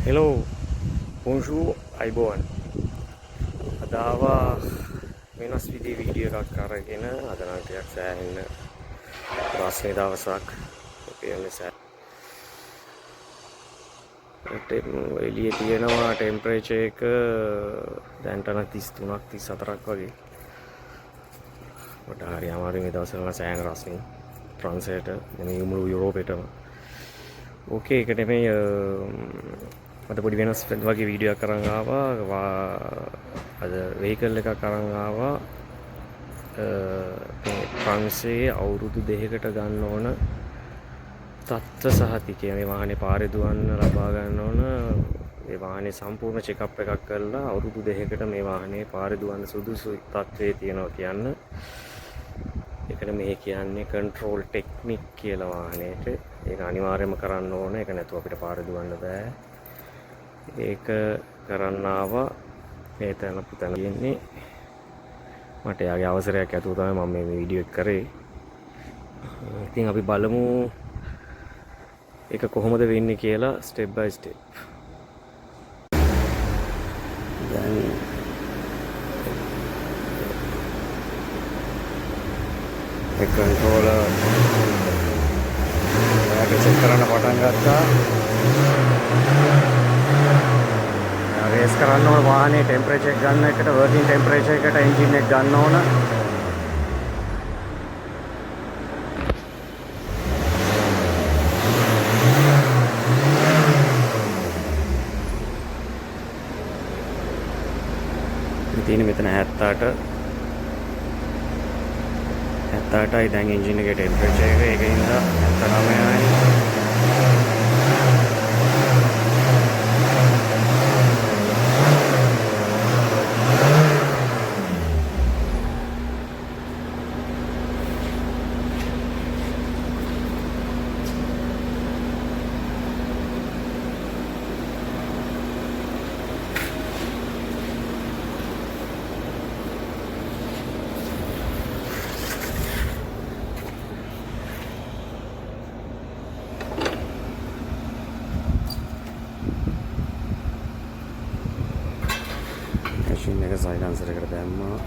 Hello පොන්ෂූ අයිබෝන් අදාවා වෙනස් විදිහේ වීඩියෝ එකක් අරගෙන අද නම් ටිකක් සෑහෙන්න රස්නේ දවසක් ඒ එළියේ තියෙනවා ටෙම්පරේචර් එක දැන්ට නම් 33ක් 34ක් වගේ මට හරි අමාරුයි මේ දවස්වල සෑහෙන රස්නේ ෆ්‍රාන්සයට මේ මුළු යුරෝපෙටම ඕකේ ඒක නෙමෙයි මට පොඩි වෙනස් වගේ වීඩියෝ එකක් අරන් ආවා අද වෙහිකල් එකක් අරන් ආවා මේ ප්‍රංශයේ අවුරුදු 2කට ගන්න ඕන තත්ත්ව සහතිකය මේ වාහනේ පාරේ දුවන්න ලබා ගන්න ඕන මේ වාහනේ සම්පූර්ණ චෙක්අප් එකක් කරලා අවුරුදු 2කට මේ වාහනේ පාරේ දුවන්න සුදුසු තත්ත්වයේ තියෙනවා කියන්න ඒකට මේ කියන්නේ කන්ට්‍රෝල් ටෙක්නික් කියලා වාහනේට ඒක අනිවාර්යයෙන්ම කරන්න ඕන ඒක නැතුව අපිට පාරේ දුවන්න බෑ ඒක කරන්න ආවා මේ තැන පුතන කියන්නේ මට යාගේ අවසරයක් ඇතුව තමයි මම මේ වීඩියෝ එක කරේ ඉතින් අපි බලමු ඒක කොහොමද වෙන්නේ කියලා ස්ටෙප් බයි ස්ටෙප් දැන් ඒ කන්ට්‍රෝලර් ඔයාලට චෙක් කරන්න පටන් ගත්තා රේස් කරන්න ඕන වාහනේ ටෙම්පරේචර් එක ගන්න එකට වර්කින් ටෙම්පරේචර් එකට එන්ජින් එක ගන්න ඕන ඉතින් මෙතන 78යි දැන් එන්ජින් එකේ ටෙම්පරේචර් එක ඒකින්ද 79යි මැෂින් එක සයිලන්සර් එකට දැම්මා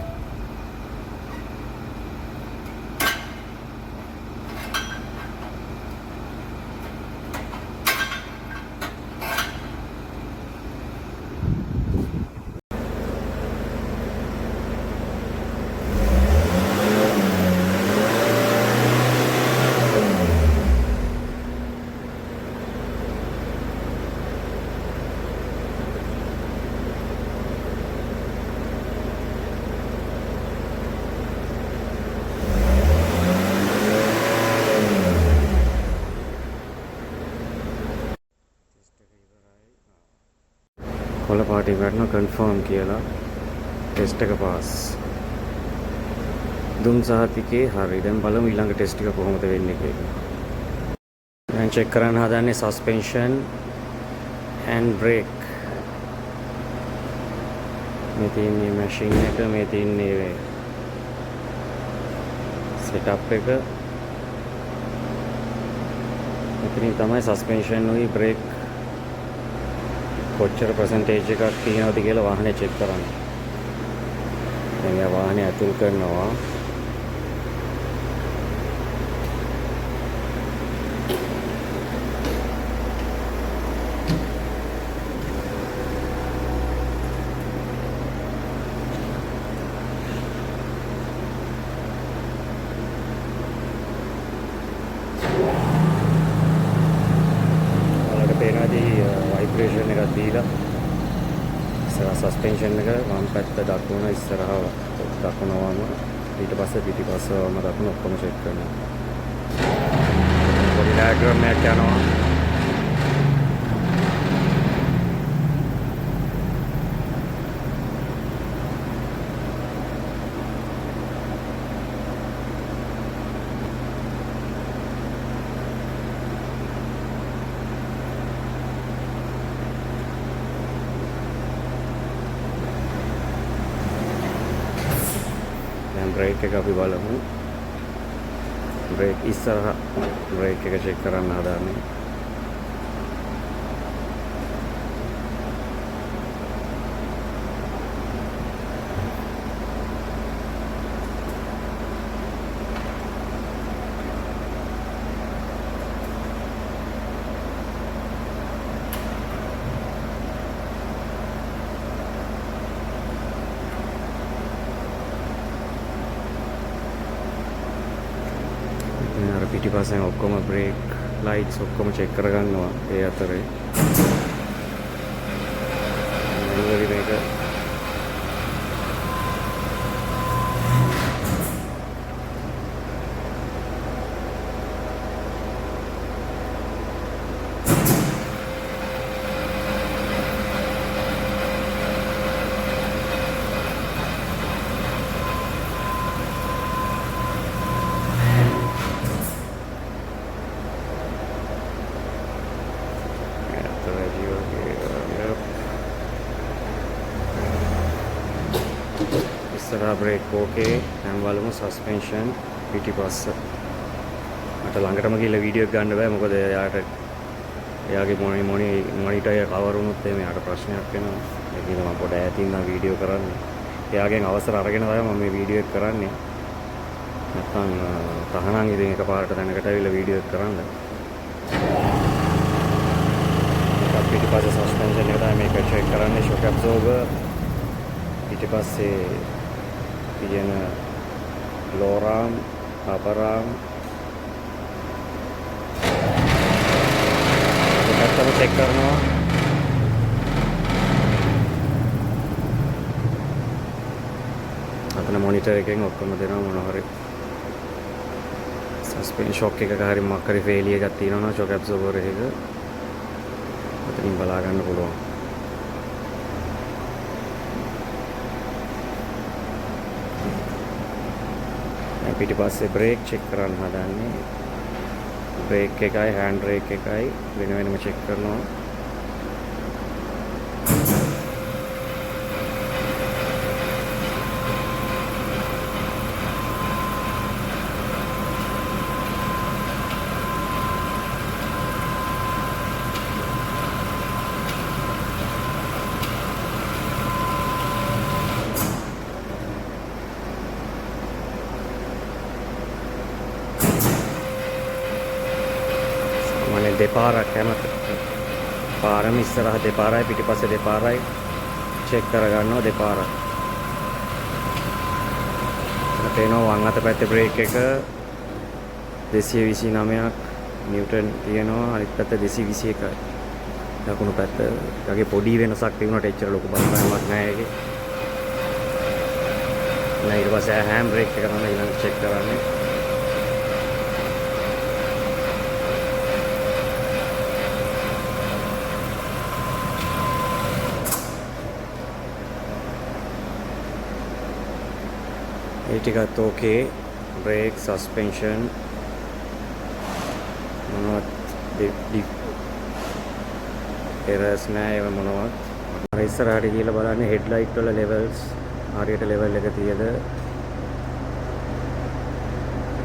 කොළ පාටි ගන්න කන්ෆර්ම් කියලා ටෙස්ට් එක පාස් දුම් සහතිකේ හරි දැන් බලමු ඊළඟ ටෙස්ට් එක කොහොමද වෙන්නේ කියලා දැන් චෙක් කරන්න හදන්නේ සස්පෙන්ෂන් and brake මේ තියෙන්නේ මැෂින් එක මේ තියෙන්නේ සෙටප් එක මෙතනින් තමයි සස්පෙන්ෂන් උයි බ්‍රේක් කොච්චර පර්සන්ටේජ් එකක් තියෙනවද කියලා වාහනේ චෙක් කරන්න. දැන් යා වාහනේ ඇතුල් කරනවා. वाइब्रेशन එක දීලා ඉස්සරහ සස්පෙන්ෂන් එක වම් පැත්ත දකුණ ඉස්සරහ දකුණවම ඊට පස්සේ පිටිපස්සවම දකුණ ඔක්කොම චෙක් කරනවා. පොඩි ඩයග්‍රෑම් එකක් යනවා. ब्रेक එක අපි බලමු ब्रेक ඉස්සරහ ब्रेक එක චෙක් කරන්න හදාන්නේ පස්සෙන් ඔක්කොම බ්‍රේක් ලයිට්ස් ඔක්කොම චෙක් කරගන්නවා ඒ අතරේ. මේක ඉස්සරහා බ්‍රේක් ඕකේ. දැන් බලමු සස්පෙන්ෂන් පිටිපස්ස. මට ළඟටම ගිහලා වීඩියෝ එක ගන්න බෑ මොකද එයාගේ මොනිටර් එක කවර් වුණොත් එයාට ප්‍රශ්නයක් වෙනවා. ඒ නිසා මම පොඩ ඈතින් නම් වීඩියෝ කරන්නේ. එයාගෙන් අවසර අරගෙන තමයි මම මේ වීඩියෝ එක කරන්නේ. නැත්නම් තහනම් ඉතින් එකපාරට දැනකට ඇවිල්ලා වීඩියෝ එක කරන්න. පිටිපස්සේ සස්පෙන්ෂන් එක තමයි මේක චෙක් කරන්නේ. ෂොක් ඇබ්සෝර්බර් පිටිපස්සේ තියෙන ලෝරාම් අපරාම් ඒකටම චෙක් කරනවා. අතන මොනිටර් එකෙන් ඔක්කොම දෙනවා මොන හරි සස්පෙන්ෂන් ෂොක් එකක හරි මොකක් හරි ෆේලියර් එකක් තියෙනවා නම් ෂොක් ඇබ්සෝර්බර් එකක අතනින් බලා ගන්න පුළුවන්. පිටිපස්සේ බ්‍රේක් චෙක් කරන්න හදන්නේ. බ්‍රේක් එකයි හෑන්ඩ් බ්‍රේක් එකයි වෙන වෙනම චෙක් කරනවා. දෙපාරක් හැමත පාරම ඉස්සරහ දෙපාරයි පිටිපස්සේ දෙපාරයි චෙක් කරගන්නවා දෙපාරක්. තේනවා වම් අත පැත්තේ බ්‍රේක් එක 229ක් නිව්ටන් තියෙනවා අනිත් පැත්ත 221යි. දකුණු පැත්ත ඊගේ පොඩි වෙනසක් තිබුණාට එච්චර ලොකු බලපෑමක් නැහැ ඒකේ. ඊට පස්සේ හෑන්ඩ් බ්‍රේක් එක තමයි ඊළඟ චෙක් කරන්නේ. ඒ ටිකත් ඕකේ. බ්‍රේක් සස්පෙන්ෂන් මොනවත් එරර්ස් නැහැ ඒව මොනවත්. අර ඉස්සරහට ගිහලා බලන්නේ හෙඩ්ලයිට් වල ලෙවල්ස් හරියට ලෙවල් එක තියද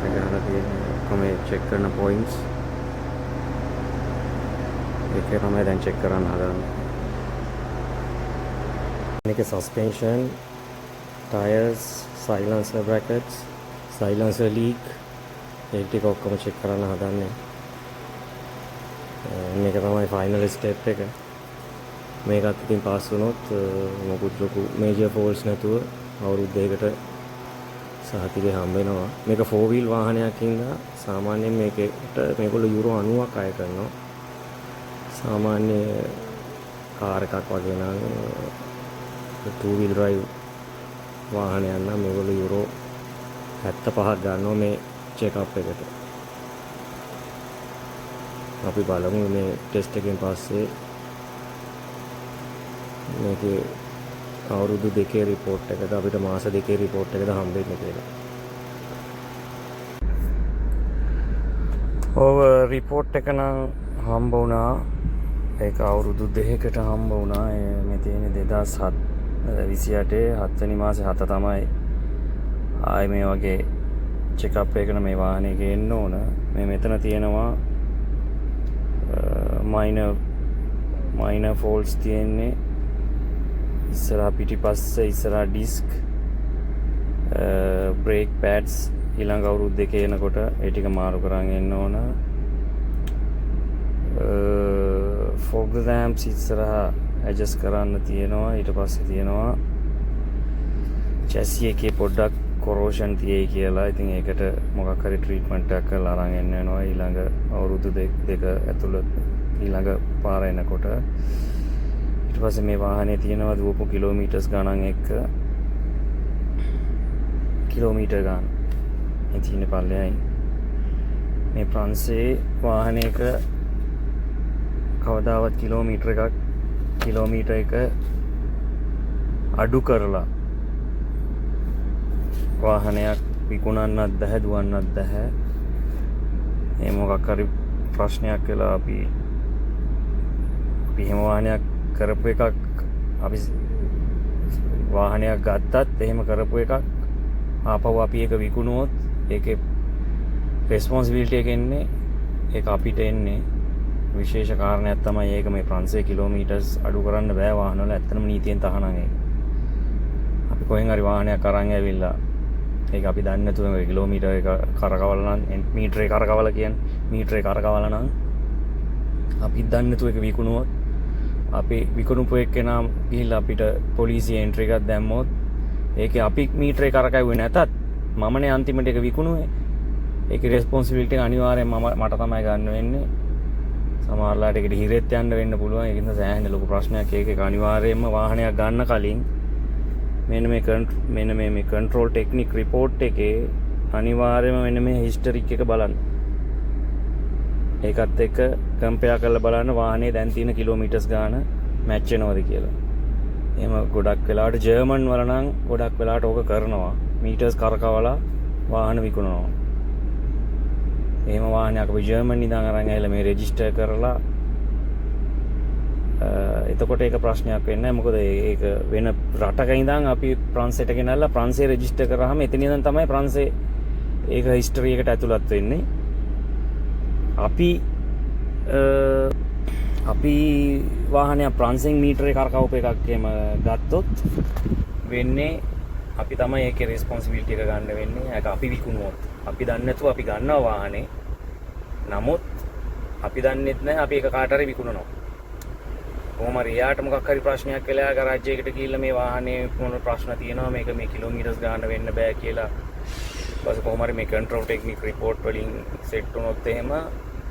ගහලා තියෙන කොහොමද චෙක් කරන පොයින්ට්ස් ඒක තමයි දැන් චෙක් කරන්න හදන්නේ. මේක suspension tyres silencer brackets silencer leak ඒ ටික ඔක්කොම චෙක් කරන්න හදන්නේ. මේක තමයි ෆයිනල් ස්ටෙප් එක. මේකත් ඉතින් පාස් වුණොත් මොකුත් ලොකු මේජර් ෆෝල්ට්ස් නැතුව අවුරුදු දෙකකට සහතිකය හම්බ වෙනවා. මේක 4 wheel වාහනයක් හින්දා සාමාන්‍යයෙන් මේකට මේගොල්ලෝ යුරෝ 90ක් අය කරනවා. සාමාන්‍ය කාර් එකක් වගේ නම් 2 wheel drive වාහනයක් නම් මේගොල්ලෝ යුරෝ 75ක් ගන්නවා මේ චෙක් අප් එකට. අපි බලමු මේ ටෙස්ට් එකෙන් පස්සේ මේකේ අවුරුදු 2 රිපෝට් එකද අපිට මාස 2 රිපෝට් එකද හම්බෙන්නේ කියලා. ඔව් රිපෝට් එක නම් හම්බ වුණා. ඒක අවුරුදු 2කට හම්බ වුණා. මේ තියෙන්නේ 2028 7 මාසේ 7 තමයි ආයේ මේ වගේ චෙක් අප් එකකට මේ වාහනේ ගේන්න ඕන. මේ මෙතන තියෙනවා මයිනර් ෆෝල්ට්ස් තියෙන්නේ. ඉස්සරහා පිටිපස්සේ ඉස්සරහා ඩිස්ක් බ්‍රේක් පැඩ්ස් ඊළඟ අවුරුදු 2 එනකොට ඒ ටික මාරු කරන් එන්න ඕන. ෆොග් ලැම්ප්ස් ඉස්සරහා ඇඩ්ජස්ට් කරන්න තියෙනවා. ඊට පස්සේ තියෙනවා චැසි එකේ පොඩ්ඩක් කොරෝෂන් තියෙයි කියලා. ඉතින් ඒකට මොකක් හරි ට්‍රීට්මන්ට් එකක් කරලා අරන් එන්න වෙනවා ඊළඟ අවුරුදු දෙක ඇතුළත ඊළඟ පාර එනකොට. ඊට පස්සේ මේ වාහනේ තියෙනවා දුවපු කිලෝමීටර්ස් ගණන් එක්ක කිලෝමීටර් ගන්න. මේ තියෙන පල්ලෙයි මේ ප්‍රංශේ වාහනයක කවදාවත් කිලෝමීටර එක අඩු කරලා වාහනයක් විකුණන්නත් බැහැ දුවන්නත් බැහැ. මේ මොකක් හරි ප්‍රශ්නයක් වෙලා අපි එහෙම වාහනයක් කරපු එකක් අපි වාහනයක් ගත්තත් එහෙම කරපු එකක් ආපහු අපි ඒක විකුණුවොත් ඒකේ රෙස්පොන්සිබිලිටි එක එන්නේ ඒක අපිට එන්නේ. විශේෂ කාරණයක් තමයි ඒක මේ ප්‍රංශයේ කිලෝමීටර්ස් අඩු කරන්න බෑ වාහනවල. ඇත්තටම නීතියෙන් තහනම් ඒක. අපි කොහෙන් හරි වාහනයක් අරන් ඇවිල්ලා ඒක අපි දන්නේ නැතුව කිලෝමීටර් එක කරකවලා නම් මීටරේ කරකවලා කියන්නේ මීටරේ කරකවලා නම් අපි දන්නේ නැතුව ඒක විකුණුවොත් අපි විකුණුපු එක්කෙනා ගිහිල්ලා අපිට පොලිසිය එන්ට්‍රි එකක් දැම්මොත් ඒකේ අපි මීටරේ කරකවුවේ නැතත් මමනේ අන්තිමට ඒක විකුණුවේ. ඒකේ රෙස්පොන්සිබිලිටි එක අනිවාර්යෙන් මට තමයි ගන්න වෙන්නේ. සමහරලාට ඒකට හිරෙත් යන්න වෙන්න පුළුවන්. ඒකින්ද සෑහෙන ලොකු ප්‍රශ්නයක්. ඒක අනිවාර්යයෙන්ම වාහනයක් ගන්න කලින් මෙන්න මේ කන්ට්‍රෝල් ටෙක්නික් රිපෝට් එකේ අනිවාර්යයෙන්ම මෙන්න මේ හිස්ටරික් එක බලන්න. ඒකත් එක්ක කම්පෙයාර් කරලා බලන්න වාහනේ දැන් තියෙන කිලෝමීටර්ස් ගාන මැච් වෙනවද කියලා. එහෙම ගොඩක් වෙලාවට ජර්මන් වල නම් ගොඩක් වෙලාවට ඕක කරනවා. මීටර්ස් කරකවලා වාහන විකුණනවා. එහෙම වාහනයක් අපි ජර්මන් ඉඳන් අරන් ඇවිල්ලා මේ රෙජිස්ටර් කරලා එතකොට ඒක ප්‍රශ්නයක් වෙන්නේ නැහැ. මොකද ඒක වෙන රටක ඉඳන් අපි ප්‍රංශයට ගෙනල්ලා ප්‍රංශේ රෙජිස්ටර් කරාම එතන ඉඳන් තමයි ප්‍රංශේ ඒක හිස්ටරි එකට ඇතුළත් වෙන්නේ. අපි වාහනයක් ප්‍රංශෙන් මීටරේ කරකවපු එකක් එහෙම ගත්තොත් වෙන්නේ අපි තමයි ඒකේ රෙස්පොන්සිබිලිටි එක ගන්න වෙන්නේ. ඒක අපි විකුණුවොත් අපි දන්නේ නැතුව අපි ගන්නවා වාහනේ. නමුත් අපි දන්නේත් නැහැ අපි ඒක කාට හරි විකුණනවා. කොහොම හරි එයාට මොකක් හරි ප්‍රශ්නයක් වෙලා ගරාජ්‍යයකට ගිහිල්ලා මේ වාහනේ මොන ප්‍රශ්න තියෙනවා මේක මේ කිලෝමීටර්ස් ගන්න වෙන්න බෑ කියලා ඊපස්සේ කොහොම හරි මේ කන්ට්‍රෝල් ටෙක්නික් රිපෝට් වලින් සෙට් වුණොත් එහෙම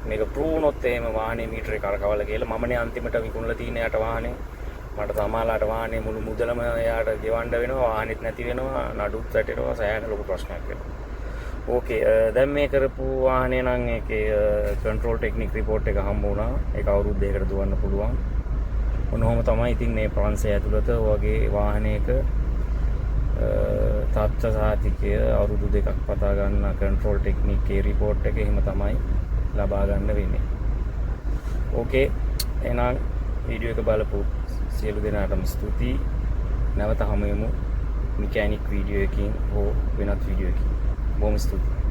මේක ප්‍රූව් වුණොත් එහෙම වාහනේ මීටරේ කරකවලා කියලා මමනේ අන්තිමට විකුණලා තියෙන යාට වාහනේ මට සමාලාට වාහනේ මුළු මුදලම එයාට ගෙවන්න වෙනවා වාහනෙත් නැති වෙනවා නඩුත් වැටෙනවා සෑහෙන ලොකු ප්‍රශ්නයක් වෙනවා. ඕකේ දැන් මේ කරපු වාහනේ නම් ඒකේ කන්ට්‍රෝල් ටෙක්නික් රිපෝට් එක හම්බ වුණා. ඒක අවුරුදු දෙකකට දුවන්න පුළුවන්. ඔන්නෝම තමයි ඉතින් මේ ප්‍රංශය ඇතුළත වගේ වාහනයක තත්ත්ව සහතිකය අවුරුදු දෙකක් පතා ගන්න කන්ට්‍රෝල් ටෙක්නික් ඒ රිපෝට් එක එහෙම තමයි ලබා ගන්න වෙන්නේ. ඕකේ එහෙනම් වීඩියෝ එක බලපු සියලු දෙනාටම ස්තුතියි. නැවත හමු වෙමු මෙකැනික් වීඩියෝ එකකින් හෝ වෙනත් වීඩියෝ එකකින්. බොහොම ස්තුතියි.